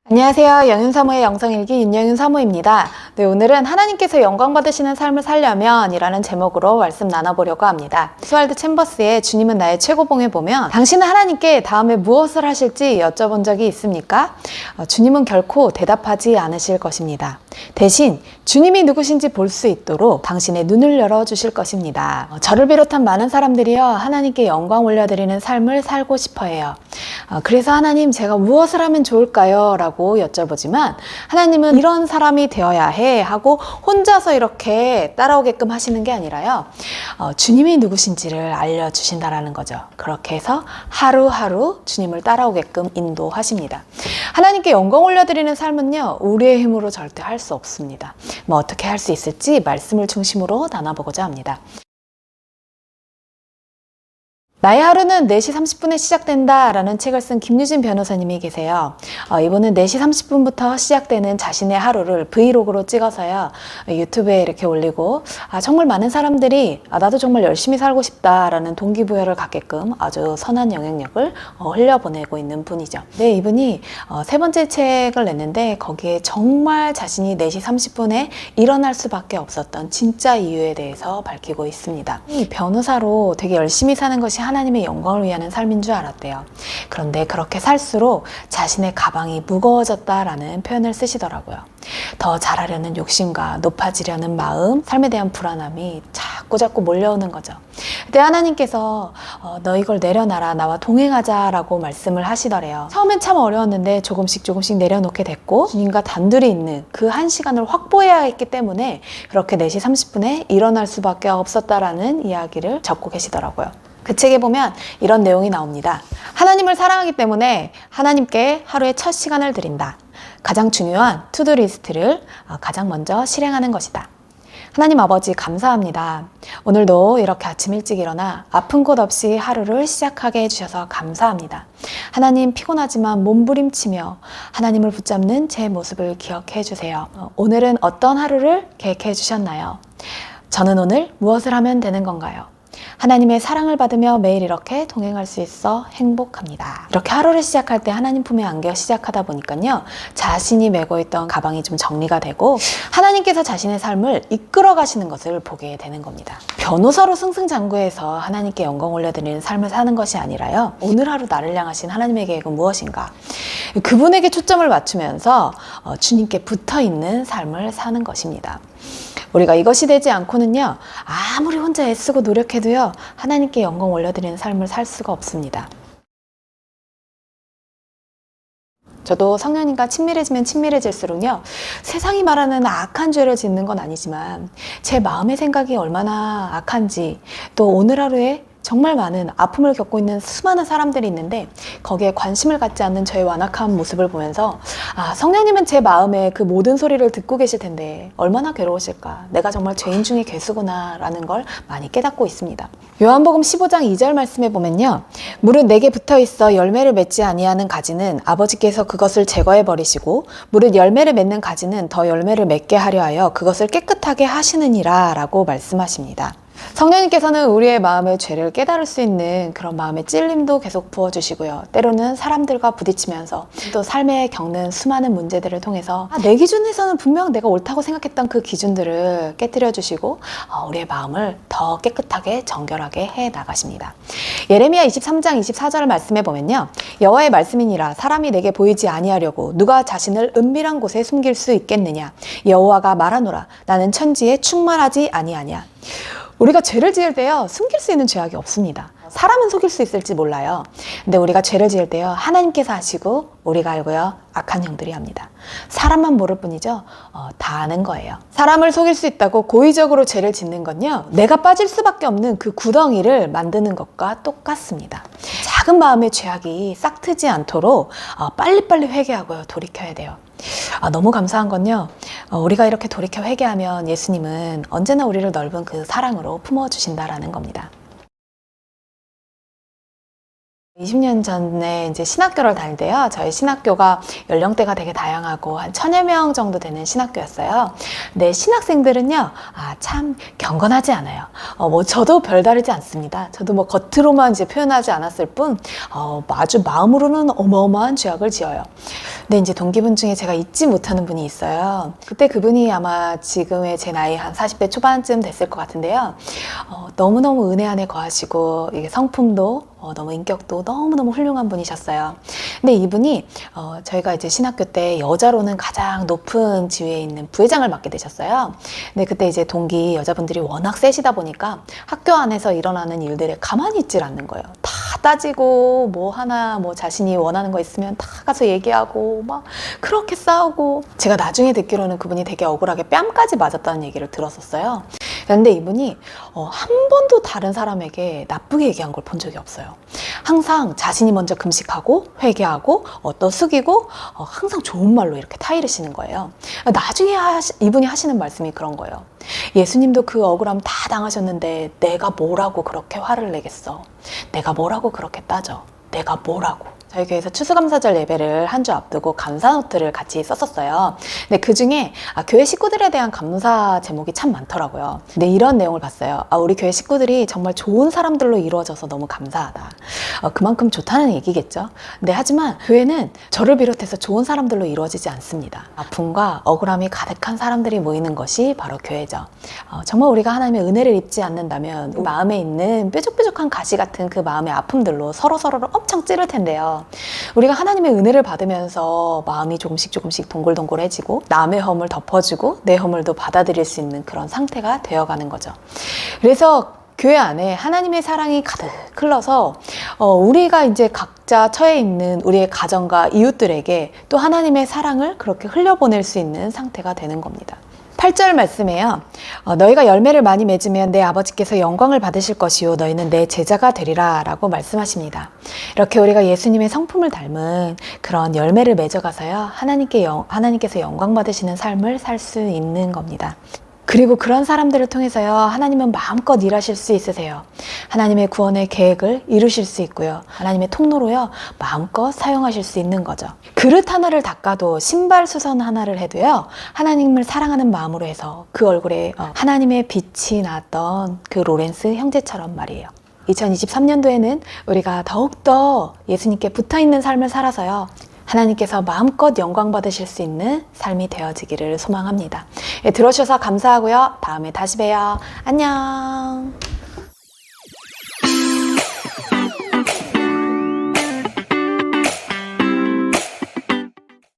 안녕하세요. 영윤사모의 영성일기 윤영윤 사모입니다. 네, 오늘은 하나님께서 영광 받으시는 삶을 살려면 이라는 제목으로 말씀 나눠보려고 합니다. 스왈드 챔버스의 주님은 나의 최고봉에 보면 당신은 하나님께 다음에 무엇을 하실지 여쭤본 적이 있습니까? 주님은 결코 대답하지 않으실 것입니다. 대신 주님이 누구신지 볼 수 있도록 당신의 눈을 열어주실 것입니다. 저를 비롯한 많은 사람들이요, 하나님께 영광 올려드리는 삶을 살고 싶어 해요. 그래서 하나님, 제가 무엇을 하면 좋을까요? 라고 여쭤보지만 하나님은 이런 사람이 되어야 해 하고 혼자서 이렇게 따라오게끔 하시는 게 아니라요, 주님이 누구신지를 알려주신다라는 거죠. 그렇게 해서 하루하루 주님을 따라오게끔 인도하십니다. 하나님께 영광 올려드리는 삶은요, 우리의 힘으로 절대 할 수 없습니다. 어떻게 할 수 있을지 말씀을 중심으로 나눠보고자 합니다. 나의 하루는 4시 30분에 시작된다 라는 책을 쓴 김유진 변호사님이 계세요. 이분은 4시 30분부터 시작되는 자신의 하루를 브이로그로 찍어서요, 유튜브에 이렇게 올리고 정말 많은 사람들이 나도 정말 열심히 살고 싶다 라는 동기부여를 갖게끔 아주 선한 영향력을 흘려보내고 있는 분이죠. 네, 이분이 3번째 책을 냈는데 거기에 정말 자신이 4시 30분에 일어날 수밖에 없었던 진짜 이유에 대해서 밝히고 있습니다. 이 변호사로 되게 열심히 사는 것이 하나님의 영광을 위하는 삶인 줄 알았대요. 그런데 그렇게 살수록 자신의 가방이 무거워졌다라는 표현을 쓰시더라고요. 더 잘하려는 욕심과 높아지려는 마음, 삶에 대한 불안함이 자꾸 몰려오는 거죠. 그때 하나님께서 너 이걸 내려놔라, 나와 동행하자라고 말씀을 하시더래요. 처음엔 참 어려웠는데 조금씩 내려놓게 됐고, 주님과 단둘이 있는 그 한 시간을 확보해야 했기 때문에 그렇게 4시 30분에 일어날 수밖에 없었다라는 이야기를 적고 계시더라고요. 그 책에 보면 이런 내용이 나옵니다. 하나님을 사랑하기 때문에 하나님께 하루의 첫 시간을 드린다. 가장 중요한 투두 리스트를 가장 먼저 실행하는 것이다. 하나님 아버지, 감사합니다. 오늘도 이렇게 아침 일찍 일어나 아픈 곳 없이 하루를 시작하게 해주셔서 감사합니다. 하나님, 피곤하지만 몸부림치며 하나님을 붙잡는 제 모습을 기억해 주세요. 오늘은 어떤 하루를 계획해 주셨나요? 저는 오늘 무엇을 하면 되는 건가요? 하나님의 사랑을 받으며 매일 이렇게 동행할 수 있어 행복합니다. 이렇게 하루를 시작할 때 하나님 품에 안겨 시작하다 보니까요, 자신이 메고 있던 가방이 좀 정리가 되고 하나님께서 자신의 삶을 이끌어 가시는 것을 보게 되는 겁니다. 변호사로 승승장구해서 하나님께 영광 올려드리는 삶을 사는 것이 아니라요, 오늘 하루 나를 향하신 하나님의 계획은 무엇인가, 그분에게 초점을 맞추면서 주님께 붙어있는 삶을 사는 것입니다. 우리가 이것이 되지 않고는요, 아무리 혼자 애쓰고 노력해도요, 하나님께 영광 올려드리는 삶을 살 수가 없습니다. 저도 성령님과 친밀해지면 친밀해질수록요, 세상이 말하는 악한 죄를 짓는 건 아니지만 제 마음의 생각이 얼마나 악한지, 또 오늘 하루에 정말 많은 아픔을 겪고 있는 수많은 사람들이 있는데 거기에 관심을 갖지 않는 저의 완악한 모습을 보면서 성령님은 제 마음의 그 모든 소리를 듣고 계실 텐데 얼마나 괴로우실까, 내가 정말 죄인 중에 괴수구나 라는 걸 많이 깨닫고 있습니다. 요한복음 15장 2절 말씀에 보면요, 무릇 내게 붙어있어 열매를 맺지 아니하는 가지는 아버지께서 그것을 제거해 버리시고 무릇 열매를 맺는 가지는 더 열매를 맺게 하려 하여 그것을 깨끗하게 하시느니라 라고 말씀하십니다. 성령님께서는 우리의 마음의 죄를 깨달을 수 있는 그런 마음의 찔림도 계속 부어주시고요, 때로는 사람들과 부딪히면서 또 삶에 겪는 수많은 문제들을 통해서 내 기준에서는 분명 내가 옳다고 생각했던 그 기준들을 깨뜨려 주시고 우리의 마음을 더 깨끗하게 정결하게 해 나가십니다. 예레미야 23장 24절 말씀에 보면요, 여호와의 말씀이니라. 사람이 내게 보이지 아니하려고 누가 자신을 은밀한 곳에 숨길 수 있겠느냐. 여호와가 말하노라. 나는 천지에 충만하지 아니하냐. 우리가 죄를 지을 때요, 숨길 수 있는 죄악이 없습니다. 사람은 속일 수 있을지 몰라요. 근데 우리가 죄를 지을 때요, 하나님께서 하시고 우리가 알고요, 악한 영들이 합니다. 사람만 모를 뿐이죠, 다 아는 거예요. 사람을 속일 수 있다고 고의적으로 죄를 짓는 건요, 내가 빠질 수밖에 없는 그 구덩이를 만드는 것과 똑같습니다. 작은 마음의 죄악이 싹트지 않도록 빨리빨리 회개하고요, 돌이켜야 돼요. 너무 감사한 건요, 우리가 이렇게 돌이켜 회개하면 예수님은 언제나 우리를 넓은 그 사랑으로 품어주신다라는 겁니다. 20년 전에 이제 신학교를 다닐 때요. 저희 신학교가 연령대가 되게 다양하고 한 1000여 명 정도 되는 신학교였어요. 근데 신학생들은요, 참 경건하지 않아요. 뭐 저도 별다르지 않습니다. 저도 뭐 겉으로만 이제 표현하지 않았을 뿐, 아주 마음으로는 어마어마한 죄악을 지어요. 근데 이제 동기분 중에 제가 잊지 못하는 분이 있어요. 그때 그분이 아마 지금의 제 나이 한 40대 초반쯤 됐을 것 같은데요. 너무너무 은혜 안에 거하시고, 이게 성품도 너무 인격도 너무너무 훌륭한 분이셨어요. 근데 이분이 저희가 이제 신학교 때 여자로는 가장 높은 지위에 있는 부회장을 맡게 되셨어요. 근데 그때 이제 동기 여자분들이 워낙 세시다 보니까 학교 안에서 일어나는 일들에 가만히 있질 않는 거예요. 다 따지고 뭐 하나 뭐 자신이 원하는 거 있으면 다 가서 얘기하고 막 그렇게 싸우고, 제가 나중에 듣기로는 그분이 되게 억울하게 뺨까지 맞았다는 얘기를 들었었어요. 근데 이분이 한 번도 다른 사람에게 나쁘게 얘기한 걸 본 적이 없어요. 항상 자신이 먼저 금식하고 회개하고 또 숙이고 항상 좋은 말로 이렇게 타이르시는 거예요. 나중에 이분이 하시는 말씀이 그런 거예요. 예수님도 그 억울함 다 당하셨는데 내가 뭐라고 그렇게 화를 내겠어. 내가 뭐라고 그렇게 따져. 내가 뭐라고. 저희 교회에서 추수감사절 예배를 한 주 앞두고 감사 노트를 같이 썼었어요. 근데 그 중에 교회 식구들에 대한 감사 제목이 참 많더라고요. 근데 이런 내용을 봤어요. 우리 교회 식구들이 정말 좋은 사람들로 이루어져서 너무 감사하다. 그만큼 좋다는 얘기겠죠. 근데 하지만 교회는 저를 비롯해서 좋은 사람들로 이루어지지 않습니다. 아픔과 억울함이 가득한 사람들이 모이는 것이 바로 교회죠. 정말 우리가 하나님의 은혜를 입지 않는다면 마음에 있는 뾰족뾰족한 가시 같은 그 마음의 아픔들로 서로서로를 엄청 찌를 텐데요. 우리가 하나님의 은혜를 받으면서 마음이 조금씩 동글동글해지고 남의 허물 덮어주고 내 허물도 받아들일 수 있는 그런 상태가 되어가는 거죠. 그래서 교회 안에 하나님의 사랑이 가득 흘러서 우리가 이제 각자 처해 있는 우리의 가정과 이웃들에게 또 하나님의 사랑을 그렇게 흘려보낼 수 있는 상태가 되는 겁니다. 8절 말씀에요. 너희가 열매를 많이 맺으면 내 아버지께서 영광을 받으실 것이요 너희는 내 제자가 되리라 라고 말씀하십니다. 이렇게 우리가 예수님의 성품을 닮은 그런 열매를 맺어가서요 하나님께서 영광 받으시는 삶을 살 수 있는 겁니다. 그리고 그런 사람들을 통해서요 하나님은 마음껏 일하실 수 있으세요. 하나님의 구원의 계획을 이루실 수 있고요, 하나님의 통로로요 마음껏 사용하실 수 있는 거죠. 그릇 하나를 닦아도 신발 수선 하나를 해도요 하나님을 사랑하는 마음으로 해서 그 얼굴에 하나님의 빛이 났던 그 로렌스 형제처럼 말이에요. 2023년도에는 우리가 더욱더 예수님께 붙어있는 삶을 살아서요 하나님께서 마음껏 영광 받으실 수 있는 삶이 되어지기를 소망합니다. 들어주셔서 감사하고요. 다음에 다시 봬요. 안녕.